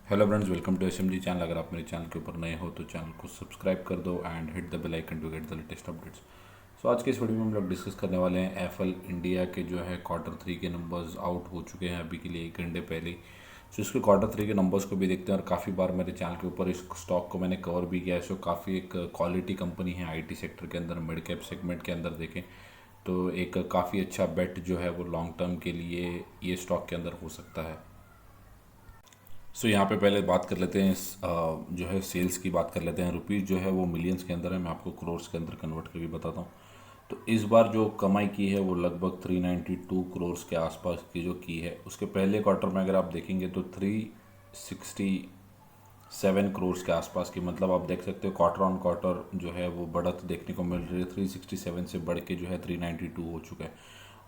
Hello friends, welcome to SMG channel. अगर आप मेरे चैनल के ऊपर नए हो तो चैनल को सब्सक्राइब कर दो and hit the bell icon to get the latest updates. So आज के इस वीडियो में हम लोग डिस्कस करने वाले हैं एफएल इंडिया के जो है क्वार्टर 3 के नंबर्स आउट हो चुके हैं अभी के लिए 1 घंटे पहले ही। सो इसके क्वार्टर 3 के नंबर्स को भी देखते हैं और काफ़ी बार मेरे चैनल के ऊपर इस स्टॉक को मैंने कवर भी किया है। सो काफ़ी एक क्वालिटी कंपनी है आईटी सेक्टर के अंदर, मिड कैप सेगमेंट के अंदर देखें तो एक काफ़ी अच्छा बेट जो है वो लॉन्ग टर्म के लिए ये स्टॉक के अंदर हो सकता है। यहाँ पे पहले बात कर लेते हैं जो है सेल्स की बात कर लेते हैं। रुपीज़ जो है वो मिलियंस के अंदर है, मैं आपको करोर्स के अंदर कन्वर्ट करके बताता हूँ। तो इस बार जो कमाई की है वो लगभग 392 करोर्स के आसपास की जो की है। उसके पहले क्वार्टर में अगर आप देखेंगे तो 367 करोर्स के आसपास की, मतलब आप देख सकते हो क्वार्टर ऑन क्वार्टर जो है वो बढ़त देखने को मिल रही है। 367 से बढ़ के जो है 392 हो चुका है।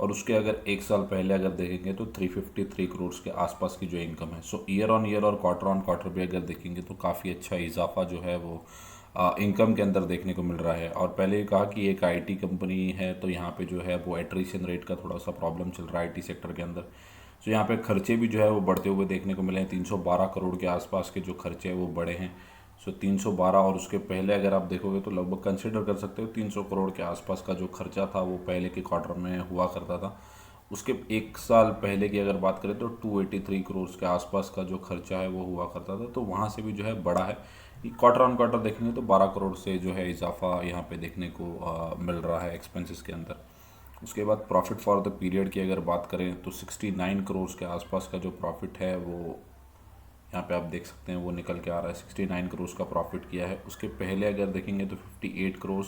और उसके अगर एक साल पहले अगर देखेंगे तो 353 करोड़ के आसपास की जो इनकम है। सो ईयर ऑन ईयर और क्वार्टर ऑन क्वार्टर भी अगर देखेंगे तो काफ़ी अच्छा इजाफा जो है वो इनकम के अंदर देखने को मिल रहा है। और पहले ही कहा कि एक आईटी कंपनी है तो यहाँ पे जो है वो एट्रिशन रेट का थोड़ा सा प्रॉब्लम चल रहा है आईटी सेक्टर के अंदर। सो यहाँ पे खर्चे भी जो है वो बढ़ते हुए देखने को मिले हैं। 312 करोड़ के आसपास के जो खर्चे हैं वो बढ़े हैं। 312, और उसके पहले अगर आप देखोगे तो लगभग कंसिडर कर सकते हो 300 करोड़ के आसपास का जो खर्चा था वो पहले के क्वार्टर में हुआ करता था। उसके एक साल पहले की अगर बात करें तो 283 करोड़ के आसपास का जो खर्चा है वो हुआ करता था। तो वहाँ से भी जो है बड़ा है। क्वार्टर ऑन क्वार्टर देखेंगे तो 12 करोड़ से जो है इजाफा यहाँ पे देखने को मिल रहा है एक्सपेंसेस के अंदर। उसके बाद प्रॉफिट फॉर द पीरियड की अगर बात करें तो 69 करोड़ के आसपास का जो प्रॉफिट है वो यहाँ पे आप देख सकते हैं वो निकल के आ रहा है। 69 करोड़ का प्रॉफिट किया है। उसके पहले अगर देखेंगे तो 58 करोड़,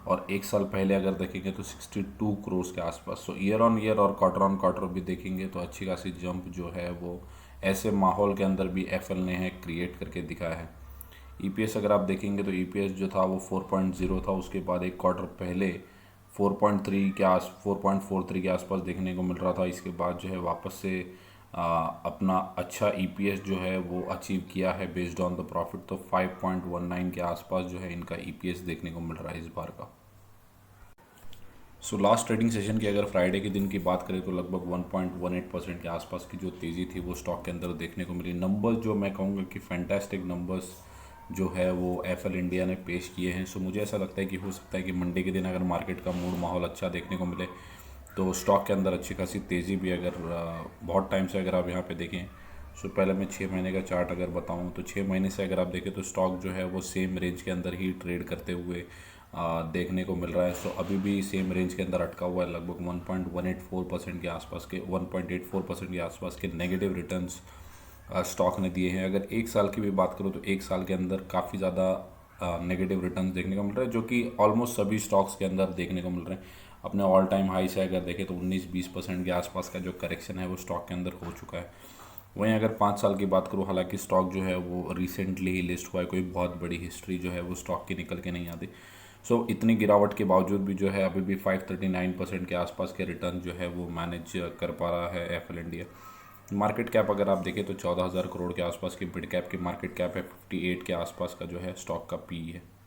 और एक साल पहले अगर देखेंगे तो 62 करोड़ के आसपास। ईयर ऑन ईयर और क्वार्टर ऑन क्वार्टर भी देखेंगे तो अच्छी खासी जंप जो है वो ऐसे माहौल के अंदर भी एफएल ने है क्रिएट करके दिखाया है। ईपीएस अगर आप देखेंगे तो ईपीएस जो था वो 4.0 था। उसके बाद एक क्वार्टर पहले 4.43 के आसपास देखने को मिल रहा था। इसके बाद जो है वापस से अपना अच्छा ईपीएस जो है वो अचीव किया है बेस्ड ऑन द प्रॉफिट। तो 5.19 के आसपास जो है इनका ईपीएस देखने को मिल रहा है इस बार का। लास्ट ट्रेडिंग सेशन की अगर फ्राइडे के दिन की बात करें तो लगभग 1.18% के आसपास की जो तेज़ी थी वो स्टॉक के अंदर देखने को मिली। नंबर्स जो मैं कहूँगा कि फैंटास्टिक नंबर्स जो है वो एफएल इंडिया ने पेश किए हैं। मुझे ऐसा लगता है कि हो सकता है कि मंडे के दिन अगर मार्केट का मूड माहौल अच्छा देखने को मिले तो स्टॉक के अंदर अच्छी खासी तेज़ी भी अगर बहुत टाइम से अगर आप यहाँ पे देखें। पहले मैं 6 महीने का चार्ट अगर बताऊँ तो 6 महीने से अगर आप देखें तो स्टॉक जो है वो सेम रेंज के अंदर ही ट्रेड करते हुए देखने को मिल रहा है। अभी भी सेम रेंज के अंदर अटका हुआ है। लगभग 1.184% के आसपास के 1.84% के आसपास के नेगेटिव रिटर्न्स स्टॉक ने दिए हैं। अगर एक साल की भी बात करूँ तो एक साल के अंदर काफ़ी ज़्यादा नेगेटिव रिटर्न्स देखने को मिल रहा है, जो कि ऑलमोस्ट सभी स्टॉक्स के अंदर देखने को मिल रहे हैं। अपने ऑल टाइम हाई से अगर देखें तो 19-20% के आसपास का जो करेक्शन है वो स्टॉक के अंदर हो चुका है। वहीं अगर 5 साल की बात करूँ, हालांकि स्टॉक जो है वो रिसेंटली ही लिस्ट हुआ है, कोई बहुत बड़ी हिस्ट्री जो है वो स्टॉक की निकल के नहीं आती। इतनी गिरावट के बावजूद भी जो है अभी भी 539% के आसपास के रिटर्न जो है वो मैनेज कर पा रहा है एफएल इंडिया। मार्केट कैप अगर आप देखें तो 14,000 करोड़ के आसपास की मिड कैप की मार्केट कैप है। 58 के आसपास का जो है स्टॉक का पी है।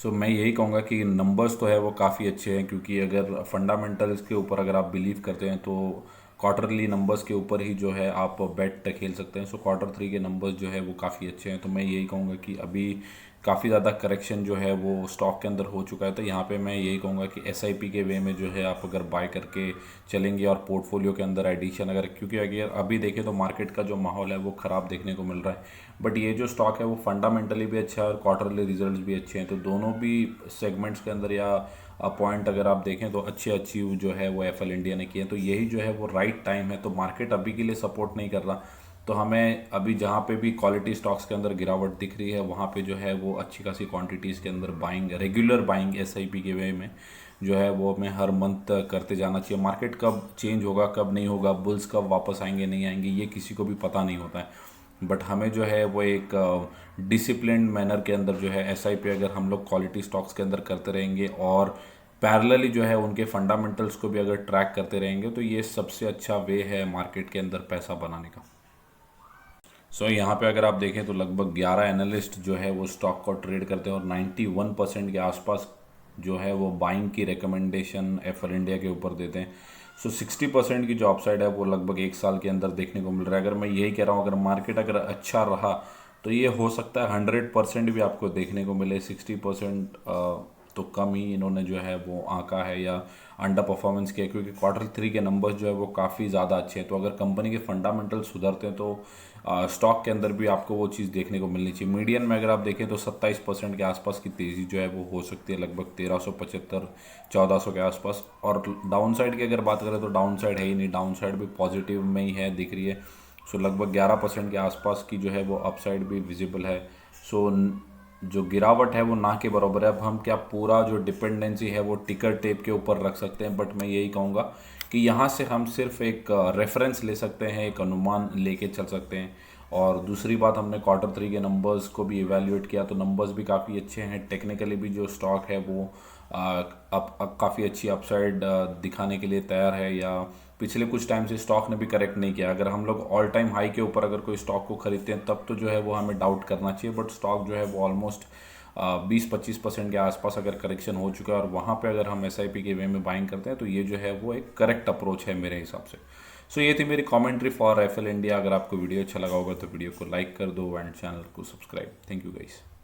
मैं यही कहूँगा कि नंबर्स तो है वो काफ़ी अच्छे हैं, क्योंकि अगर फंडामेंटल्स के ऊपर अगर आप बिलीव करते हैं तो क्वार्टरली नंबर्स के ऊपर ही जो है आप बेट खेल सकते हैं। क्वार्टर 3 के नंबर्स जो है वो काफ़ी अच्छे हैं। तो मैं यही कहूँगा कि अभी काफ़ी ज़्यादा करेक्शन जो है वो स्टॉक के अंदर हो चुका है। तो यहाँ पे मैं यही कहूँगा कि एसआईपी के वे में जो है आप अगर बाय करके चलेंगे और पोर्टफोलियो के अंदर एडिशन अगर, क्योंकि अगर अभी देखें तो मार्केट का जो माहौल है वो ख़राब देखने को मिल रहा है, बट ये जो स्टॉक है वो फंडामेंटली भी अच्छा है और क्वार्टरली रिजल्ट्स भी अच्छे हैं। तो दोनों भी सेगमेंट्स के अंदर या पॉइंट अगर आप देखें तो अच्छे अचीव जो है वो एफएल इंडिया ने किए हैं। तो यही जो है वो राइट टाइम है। तो मार्केट अभी के लिए सपोर्ट नहीं कर रहा, तो हमें अभी जहाँ पे भी क्वालिटी स्टॉक्स के अंदर गिरावट दिख रही है वहाँ पे जो है वो अच्छी खासी क्वांटिटीज़ के अंदर बाइंग, रेगुलर बाइंग एसआईपी के वे में जो है वो हमें हर मंथ करते जाना चाहिए। मार्केट कब चेंज होगा कब नहीं होगा, बुल्स कब वापस आएंगे नहीं आएंगे, ये किसी को भी पता नहीं होता है। बट हमें जो है वो एक डिसिप्लिन मैनर के अंदर जो है एसआईपी अगर हम लोग क्वालिटी स्टॉक्स के अंदर करते रहेंगे और पैरेलली जो है उनके फंडामेंटल्स को भी अगर ट्रैक करते रहेंगे तो ये सबसे अच्छा वे है मार्केट के अंदर पैसा बनाने का। यहाँ पे अगर आप देखें तो लगभग 11 एनालिस्ट जो है वो स्टॉक को ट्रेड करते हैं और 91% के आसपास जो है वो बाइंग की रिकमेंडेशन एफएल इंडिया के ऊपर देते हैं। सो 60% की जो अपसाइड है वो लगभग एक साल के अंदर देखने को मिल रहा है। अगर मैं यही कह रहा हूँ, अगर मार्केट अगर अच्छा रहा तो ये हो सकता है 100% भी आपको देखने को मिले। 60% तो कम ही इन्होंने जो है वो आंका है या अंडर परफॉर्मेंस किया, क्योंकि Q3 के नंबर्स जो है वो काफ़ी ज़्यादा अच्छे हैं। तो अगर कंपनी के फंडामेंटल सुधरते हैं तो स्टॉक के अंदर भी आपको वो चीज़ देखने को मिलनी चाहिए। मीडियन में अगर आप देखें तो 27% के आसपास की तेज़ी जो है वो हो सकती है, लगभग 1375 1400 के आसपास। और डाउन साइड की अगर बात करें तो डाउन साइड है ही नहीं, डाउन साइड भी पॉजिटिव में ही है, दिख रही है। सो लगभग 11% के आसपास की जो है वो अपसाइड भी विजिबल है। सो जो गिरावट है वो ना के बराबर है। अब हम क्या पूरा जो डिपेंडेंसी है वो टिकर टेप के ऊपर रख सकते हैं, बट मैं यही कहूँगा कि यहाँ से हम सिर्फ एक रेफरेंस ले सकते हैं, एक अनुमान लेके चल सकते हैं। और दूसरी बात, हमने Q3 के नंबर्स को भी इवैल्यूएट किया तो नंबर्स भी काफ़ी अच्छे हैं। टेक्निकली भी जो स्टॉक है वो अब काफ़ी अच्छी अपसाइड दिखाने के लिए तैयार है, या पिछले कुछ टाइम से स्टॉक ने भी करेक्ट नहीं किया। अगर हम लोग ऑल टाइम हाई के ऊपर अगर कोई स्टॉक को खरीदते हैं तब तो जो है वो हमें डाउट करना चाहिए, बट स्टॉक जो है वो ऑलमोस्ट 20-25% के आसपास अगर करेक्शन हो चुका है और वहाँ पे अगर हम SIP के वे में बाइंग करते हैं तो ये जो है वो एक करेक्ट अप्रोच है मेरे हिसाब से। सो ये थी मेरी कमेंट्री फॉर FL इंडिया। अगर आपको वीडियो अच्छा लगा होगा तो वीडियो को लाइक कर दो एंड चैनल को सब्सक्राइब। Thank you guys.